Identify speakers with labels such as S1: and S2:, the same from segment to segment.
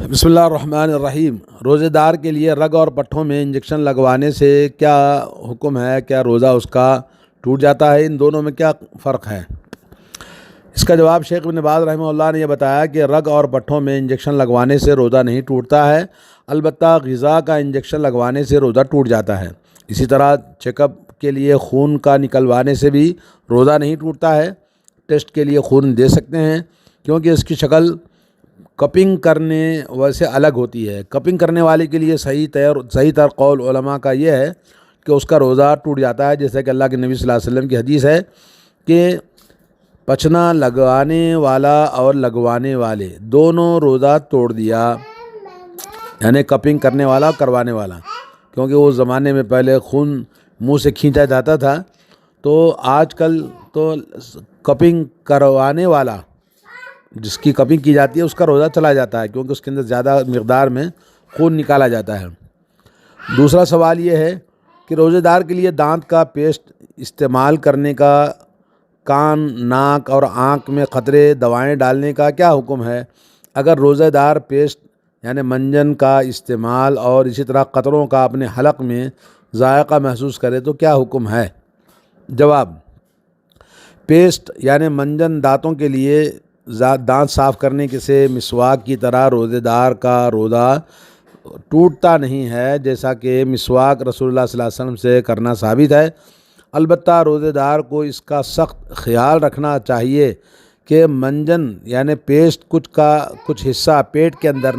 S1: بسم اللہ الرحمن الرحیم۔ روزے دار کے لیے رگ اور پٹھوں میں انجیکشن لگوانے سے کیا حکم ہے؟ کیا روزہ اس کا ٹوٹ جاتا ہے؟ ان دونوں میں کیا فرق ہے؟ اس کا جواب شیخ ابن باز رحمہ اللہ نے یہ بتایا کہ رگ اور پٹھوں میں انجیکشن لگوانے سے روزہ نہیں ٹوٹتا ہے، البتہ غذا کا انجیکشن لگوانے سے روزہ ٹوٹ جاتا ہے۔ اسی طرح چیک اپ کے لیے خون کا نکلوانے سے بھی روزہ نہیں ٹوٹتا ہے۔ ٹیسٹ کے لیے خون دے سکتے ہیں کیونکہ اس کی شکل کپنگ کرنے ویسے الگ ہوتی ہے۔ کپنگ کرنے والے کے لیے صحیح تر قول علماء کا یہ ہے کہ اس کا روزہ ٹوٹ جاتا ہے، جیسے کہ اللہ کے نبی صلی اللہ علیہ وسلم کی حدیث ہے کہ پچنا لگوانے والا اور لگوانے والے دونوں روزہ توڑ دیا، یعنی کپنگ کرنے والا اور کروانے والا، کیونکہ اس زمانے میں پہلے خون منہ سے کھینچا جاتا تھا، تو آج کل تو کپنگ کروانے والا جس کی کپنگ کی جاتی ہے اس کا روزہ چلا جاتا ہے، کیونکہ اس کے اندر زیادہ مقدار میں خون نکالا جاتا ہے۔ دوسرا سوال یہ ہے کہ روزے دار کے لیے دانت کا پیسٹ استعمال کرنے کا، کان، ناک اور آنکھ میں قطرے دوائیں ڈالنے کا کیا حکم ہے؟ اگر روزے دار پیسٹ یعنی منجن کا استعمال اور اسی طرح قطروں کا اپنے حلق میں ذائقہ محسوس کرے تو کیا حکم ہے؟ جواب: پیسٹ یعنی منجن دانتوں کے لیے دانت صاف کرنے کے سے مسواک کی طرح روزے دار کا روزہ ٹوٹتا نہیں ہے، جیسا کہ مسواک رسول اللہ صلی اللہ علیہ وسلم سے کرنا ثابت ہے۔ البتہ روزے دار کو اس کا سخت خیال رکھنا چاہیے کہ منجن یعنی پیسٹ کچھ حصہ پیٹ کے اندر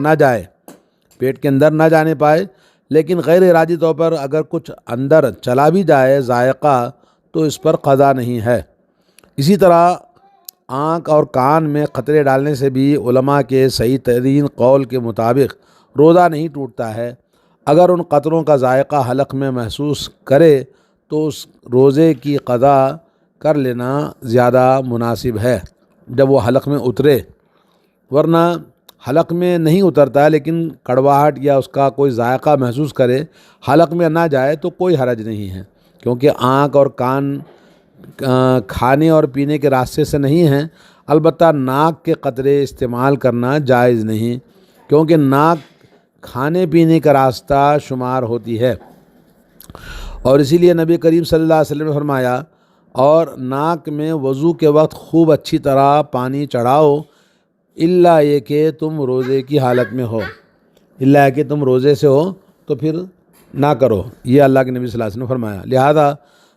S1: نہ جانے پائے، لیکن غیر ارادی طور پر اگر کچھ اندر چلا بھی جائے ذائقہ تو اس پر قضا نہیں ہے۔ اسی طرح آنکھ اور کان میں قطرے ڈالنے سے بھی علماء کے صحیح ترین قول کے مطابق روزہ نہیں ٹوٹتا ہے۔ اگر ان قطروں کا ذائقہ حلق میں محسوس کرے تو اس روزے کی قضا کر لینا زیادہ مناسب ہے جب وہ حلق میں اترے، ورنہ حلق میں نہیں اترتا لیکن کڑواہٹ یا اس کا کوئی ذائقہ محسوس کرے، حلق میں نہ جائے تو کوئی حرج نہیں ہے، کیونکہ آنکھ اور کان کھانے اور پینے کے راستے سے نہیں ہیں۔ البتہ ناک کے قطرے استعمال کرنا جائز نہیں، کیونکہ ناک کھانے پینے کا راستہ شمار ہوتی ہے، اور اسی لیے نبی کریم صلی اللہ علیہ وسلم نے فرمایا، اور ناک میں وضو کے وقت خوب اچھی طرح پانی چڑھاؤ، الا یہ کہ تم روزے کی حالت میں ہو، الا کہ تم روزے سے ہو تو پھر نہ کرو، یہ اللہ کے نبی صلی اللہ علیہ وسلم نے فرمایا۔ لہذا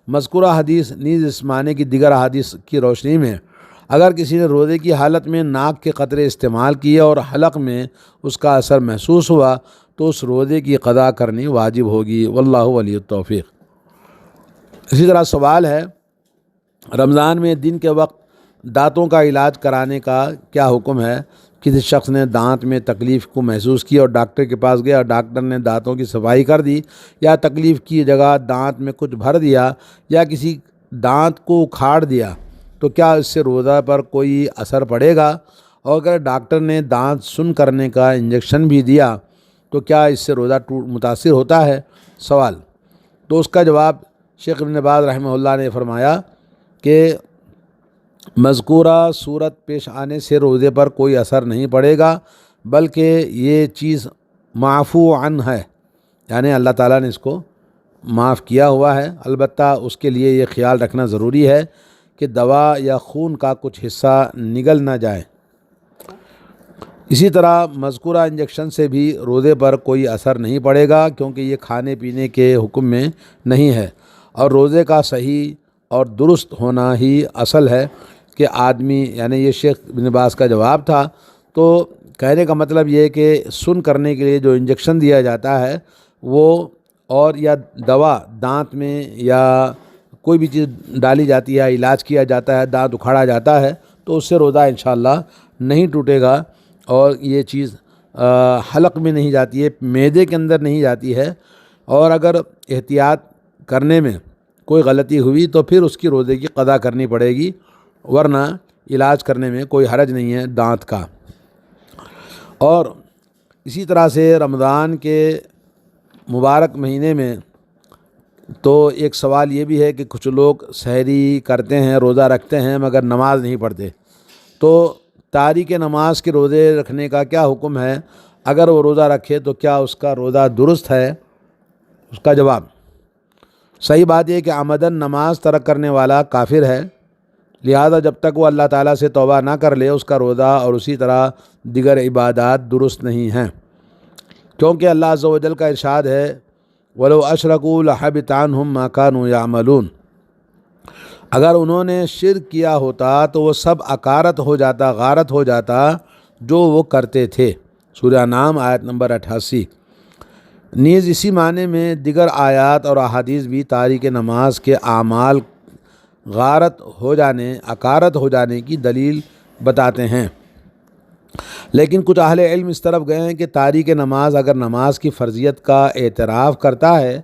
S1: مذکورہ حدیث نیز اس معنی کی دیگر احادیث کی روشنی میں اگر کسی نے روزے کی حالت میں ناک کے قطرے استعمال کیے اور حلق میں اس کا اثر محسوس ہوا تو اس روزے کی قضا کرنی واجب ہوگی، واللہ ولی التوفیق۔ اسی طرح سوال ہے، رمضان میں دن کے وقت دانتوں کا علاج کرانے کا کیا حکم ہے؟ کسی شخص نے دانت میں تکلیف کو محسوس کیا اور ڈاکٹر کے پاس گیا اور ڈاکٹر نے دانتوں کی صفائی کر دی، یا تکلیف کی جگہ دانت میں کچھ بھر دیا یا کسی دانت کو اکھاڑ دیا، تو کیا اس سے روزہ پر کوئی اثر پڑے گا؟ اور اگر ڈاکٹر نے دانت سن کرنے کا انجیکشن بھی دیا تو کیا اس سے روزہ متاثر ہوتا ہے؟ سوال: تو اس کا جواب شیخ ابن باز رحمہ اللہ نے فرمایا کہ مذکورہ صورت پیش آنے سے روزے پر کوئی اثر نہیں پڑے گا، بلکہ یہ چیز معفو عنہ ہے، یعنی اللہ تعالیٰ نے اس کو معاف کیا ہوا ہے۔ البتہ اس کے لیے یہ خیال رکھنا ضروری ہے کہ دوا یا خون کا کچھ حصہ نگل نہ جائے۔ اسی طرح مذکورہ انجیکشن سے بھی روزے پر کوئی اثر نہیں پڑے گا، کیونکہ یہ کھانے پینے کے حکم میں نہیں ہے، اور روزے کا صحیح اور درست ہونا ہی اصل ہے کہ آدمی، یعنی یہ شیخ ابن باز کا جواب تھا۔ تو کہنے کا مطلب یہ ہے کہ سن کرنے کے لیے جو انجیکشن دیا جاتا ہے وہ، اور یا دوا دانت میں یا کوئی بھی چیز ڈالی جاتی ہے، علاج کیا جاتا ہے، دانت اکھاڑا جاتا ہے، تو اس سے روزہ انشاءاللہ نہیں ٹوٹے گا، اور یہ چیز حلق میں نہیں جاتی ہے، معدے کے اندر نہیں جاتی ہے، اور اگر احتیاط کرنے میں کوئی غلطی ہوئی تو پھر اس کی روزے کی قضا کرنی پڑے گی، ورنہ علاج کرنے میں کوئی حرج نہیں ہے دانت کا۔ اور اسی طرح سے رمضان کے مبارک مہینے میں تو ایک سوال یہ بھی ہے کہ کچھ لوگ سحری کرتے ہیں، روزہ رکھتے ہیں، مگر نماز نہیں پڑھتے، تو تاریک نماز کے روزے رکھنے کا کیا حکم ہے؟ اگر وہ روزہ رکھے تو کیا اس کا روزہ درست ہے؟ اس کا جواب صحیح بات یہ کہ عمدن نماز ترک کرنے والا کافر ہے، لہذا جب تک وہ اللہ تعالیٰ سے توبہ نہ کر لے اس کا روزہ اور اسی طرح دیگر عبادات درست نہیں ہیں، کیونکہ اللہ عز و جل کا ارشاد ہے وَلَوْ أَشْرَكُوا لَحَبِطَ عَنْهُمْ مَا كَانُوا يَعْمَلُونَ، اگر انہوں نے شرک کیا ہوتا تو وہ سب غارت ہو جاتا جو وہ کرتے تھے۔ سورہ انعام آیت نمبر 88۔ نیز اسی معنی میں دیگر آیات اور احادیث بھی تارک نماز کے اعمال غارت ہو جانے کی دلیل بتاتے ہیں، لیکن کچھ اہل علم اس طرف گئے ہیں کہ تارک نماز اگر نماز کی فرضیت کا اعتراف کرتا ہے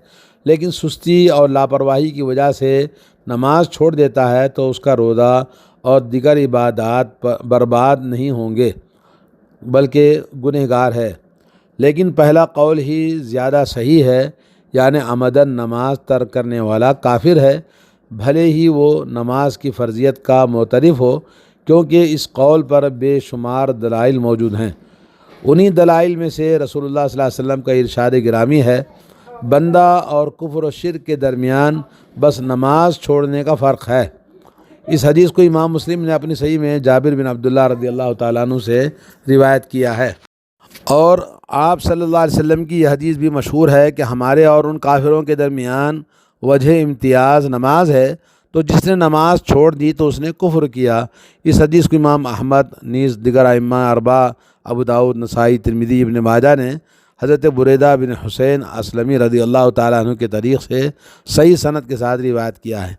S1: لیکن سستی اور لاپرواہی کی وجہ سے نماز چھوڑ دیتا ہے تو اس کا روزہ اور دیگر عبادات برباد نہیں ہوں گے بلکہ گنہگار ہے، لیکن پہلا قول ہی زیادہ صحیح ہے، یعنی عمدن نماز ترک کرنے والا کافر ہے، بھلے ہی وہ نماز کی فرضیت کا معترف ہو، کیونکہ اس قول پر بے شمار دلائل موجود ہیں۔ انہی دلائل میں سے رسول اللہ صلی اللہ علیہ وسلم کا ارشاد گرامی ہے، بندہ اور کفر و شرک کے درمیان بس نماز چھوڑنے کا فرق ہے۔ اس حدیث کو امام مسلم نے اپنی صحیح میں جابر بن عبداللہ رضی اللہ تعالیٰ عنہ سے روایت کیا ہے، اور آپ صلی اللہ علیہ وسلم کی یہ حدیث بھی مشہور ہے کہ ہمارے اور ان کافروں کے درمیان وجہ امتیاز نماز ہے، تو جس نے نماز چھوڑ دی تو اس نے کفر کیا۔ اس حدیث کو امام احمد نیز دیگر ائمہ اربعہ ابو داؤد، نسائی، ترمذی، ابن ماجہ نے حضرت بریدہ بن حسین اسلمی رضی اللہ تعالیٰ عنہ کے طریق سے صحیح سند کے ساتھ روایت کیا ہے۔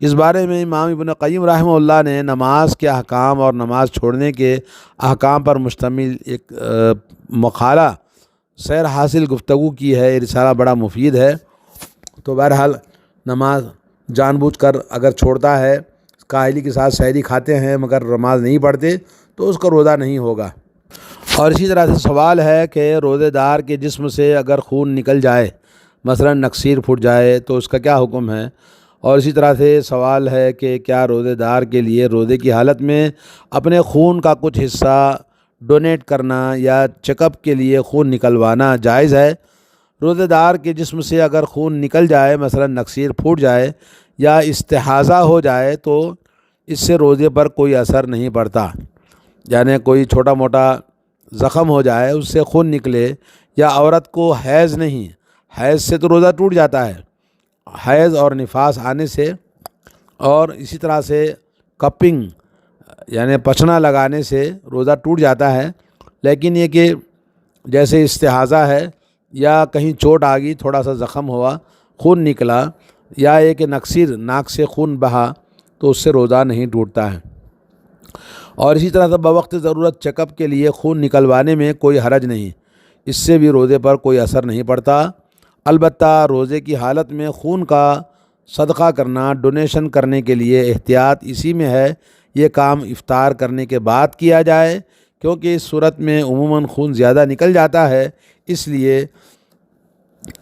S1: اس بارے میں امام ابن قیم رحمہ اللہ نے نماز کے احکام اور نماز چھوڑنے کے احکام پر مشتمل ایک مقالہ سیر حاصل گفتگو کی ہے۔ یہ رسالہ بڑا مفید ہے۔ تو بہرحال نماز جان بوجھ کر اگر چھوڑتا ہے، کاہلی کے ساتھ سحری کھاتے ہیں مگر نماز نہیں پڑھتے تو اس کا روزہ نہیں ہوگا۔ اور اسی طرح سے سوال ہے کہ روزے دار کے جسم سے اگر خون نکل جائے، مثلا نکسیر پھٹ جائے، تو اس کا کیا حکم ہے؟ اور اسی طرح سے سوال ہے کہ کیا روزے دار کے لیے روزے کی حالت میں اپنے خون کا کچھ حصہ ڈونیٹ کرنا یا چیک اپ کے لیے خون نکلوانا جائز ہے؟ روزے دار کے جسم سے اگر خون نکل جائے، مثلا نکسیر پھوٹ جائے یا استحاضہ ہو جائے، تو اس سے روزے پر کوئی اثر نہیں پڑتا، یعنی کوئی چھوٹا موٹا زخم ہو جائے، اس سے خون نکلے، یا عورت کو حیض نہیں، حیض سے تو روزہ ٹوٹ جاتا ہے، حیض اور نفاس آنے سے، اور اسی طرح سے کپنگ یعنی پچھنا لگانے سے روزہ ٹوٹ جاتا ہے، لیکن یہ کہ جیسے استحاضہ ہے یا کہیں چوٹ آ گئی، تھوڑا سا زخم ہوا، خون نکلا، یا یہ کہ نکسیر ناک سے خون بہا، تو اس سے روزہ نہیں ٹوٹتا ہے۔ اور اسی طرح سے بوقت ضرورت چیک اپ کے لیے خون نکلوانے میں کوئی حرج نہیں، اس سے بھی روزے پر کوئی اثر نہیں پڑتا۔ البتہ روزے کی حالت میں خون کا صدقہ کرنا، ڈونیشن کرنے کے لیے احتیاط اسی میں ہے، یہ کام افطار کرنے کے بعد کیا جائے، کیونکہ اس صورت میں عموماً خون زیادہ نکل جاتا ہے، اس لیے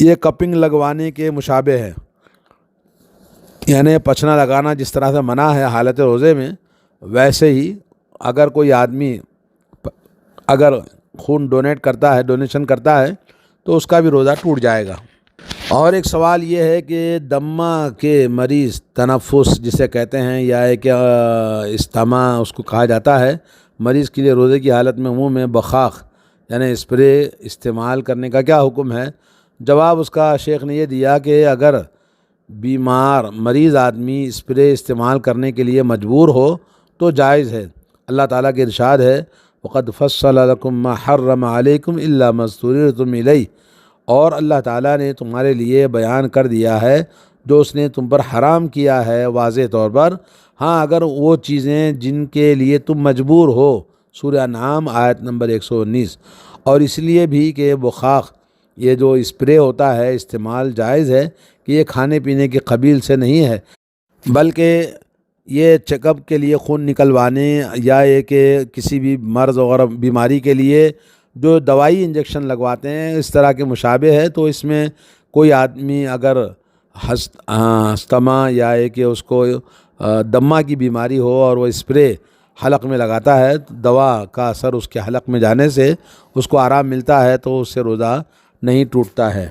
S1: یہ کپنگ لگوانے کے مشابہ ہے، یعنی پچھنا لگانا جس طرح سے منع ہے حالت روزے میں، ویسے ہی اگر کوئی آدمی اگر خون ڈونیٹ کرتا ہے، ڈونیشن کرتا ہے، تو اس کا بھی روزہ ٹوٹ جائے گا۔ اور ایک سوال یہ ہے کہ دمہ کے مریض، تنفس جسے کہتے ہیں، یا ایک استما اس کو کہا جاتا ہے، مریض کے لیے روزے کی حالت میں منہ میں بخاخ یعنی اسپرے استعمال کرنے کا کیا حکم ہے؟ جواب اس کا شیخ نے یہ دیا کہ اگر بیمار مریض آدمی اسپرے استعمال کرنے کے لیے مجبور ہو تو جائز ہے۔ اللہ تعالیٰ کے ارشاد ہے وَقَدْ فَصَّلَ لَكُم مَّا حَرَّمَ عَلَيْكُمْ إِلَّا مَا اضْطُرِرْتُمْ إِلَيْهِ، اور اللہ تعالیٰ نے تمہارے لیے بیان کر دیا ہے جو اس نے تم پر حرام کیا ہے واضح طور پر، ہاں اگر وہ چیزیں جن کے لیے تم مجبور ہو۔ سورہ انعام آیت نمبر 119۔ اور اس لیے بھی کہ بخاخ یہ جو اسپرے ہوتا ہے استعمال جائز ہے کہ یہ کھانے پینے کے قبیل سے نہیں ہے، بلکہ یہ چیک اپ کے لیے خون نکلوانے یا یہ کہ کسی بھی مرض وغیرہ بیماری کے لیے جو دوائی انجیکشن لگواتے ہیں اس طرح کے مشابہ ہے، تو اس میں کوئی آدمی اگر استما یا یہ کہ اس کو دمہ کی بیماری ہو اور وہ اسپرے حلق میں لگاتا ہے تو دوا کا اثر اس کے حلق میں جانے سے اس کو آرام ملتا ہے، تو اس سے روزہ نہیں ٹوٹتا ہے۔